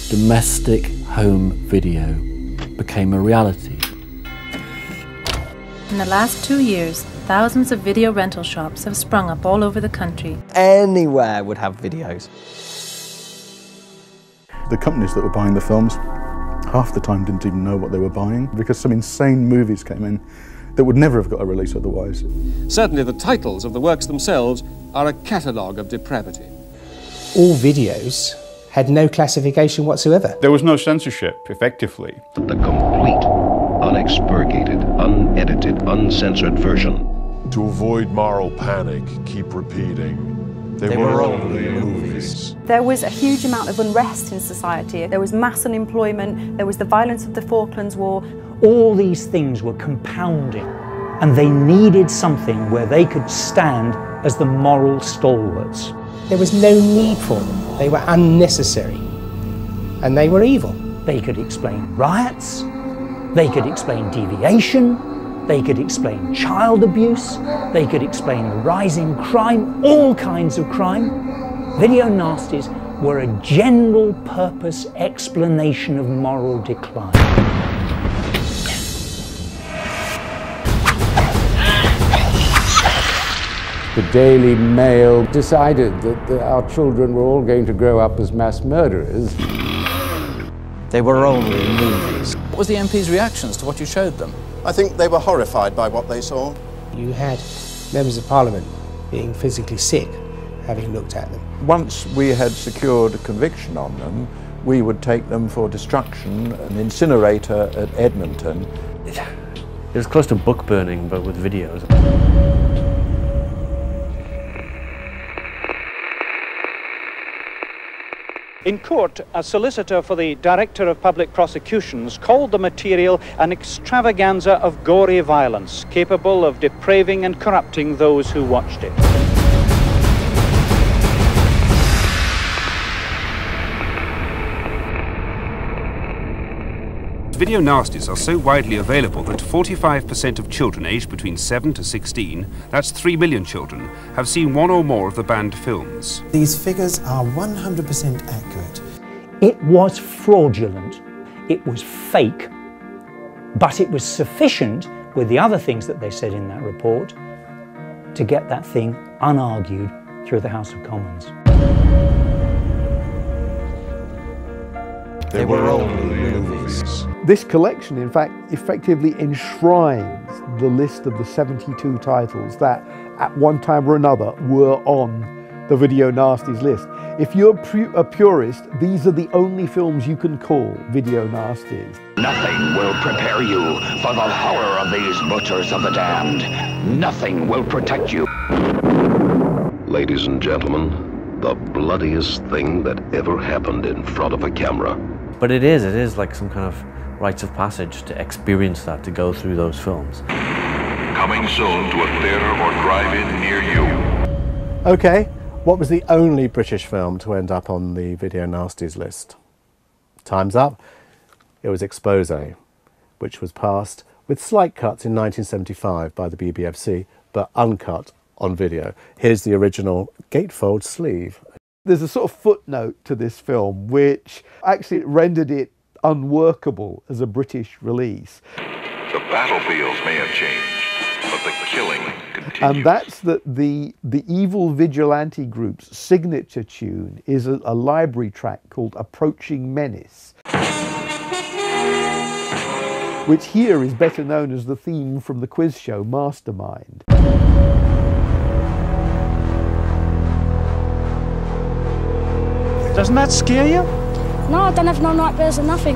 domestic home video became a reality. In the last 2 years, thousands of video rental shops have sprung up all over the country. Anywhere would have videos. The companies that were buying the films, half the time didn't even know what they were buying because some insane movies came in that would never have got a release otherwise. Certainly the titles of the works themselves are a catalogue of depravity. All videos had no classification whatsoever. There was no censorship, effectively. The complete, unexpurgated, unedited, uncensored version. To avoid moral panic, keep repeating, they were only movies. There was a huge amount of unrest in society. There was mass unemployment, there was the violence of the Falklands War. All these things were compounding, and they needed something where they could stand as the moral stalwarts. There was no need for them. They were unnecessary, and they were evil. They could explain riots, they could explain deviation, they could explain child abuse, they could explain the rising crime, all kinds of crime. Video nasties were a general purpose explanation of moral decline. The Daily Mail decided that our children were all going to grow up as mass murderers. They were only movies. What was the MP's reactions to what you showed them? I think they were horrified by what they saw. You had members of Parliament being physically sick, having looked at them. Once we had secured a conviction on them, we would take them for destruction, an incinerator at Edmonton. It was close to book burning, but with videos. In court, a solicitor for the Director of Public Prosecutions called the material an extravaganza of gory violence, capable of depraving and corrupting those who watched it. Video nasties are so widely available that 45% of children aged between 7 to 16, that's 3 million children, have seen one or more of the banned films. These figures are 100% accurate. It was fraudulent, it was fake, but it was sufficient, with the other things that they said in that report, to get that thing unargued through the House of Commons. They were only movies. This collection, in fact, effectively enshrines the list of the 72 titles that, at one time or another, were on the Video Nasties list. If you're a purist, these are the only films you can call Video Nasties. Nothing will prepare you for the horror of these butchers of the damned. Nothing will protect you. Ladies and gentlemen, the bloodiest thing that ever happened in front of a camera. But it is like some kind of rites of passage to experience that, to go through those films. Coming soon to a theater or drive-in near you. Okay, what was the only British film to end up on the Video Nasties list? Time's up. It was Exposé, which was passed with slight cuts in 1975 by the BBFC, but uncut on video. Here's the original gatefold sleeve. There's a sort of footnote to this film which actually rendered it unworkable as a British release. The battlefields may have changed, but the killing continues. And that's that the evil vigilante group's signature tune is a library track called Approaching Menace, which here is better known as the theme from the quiz show Mastermind. Doesn't that scare you? No, I don't have no nightmares or nothing.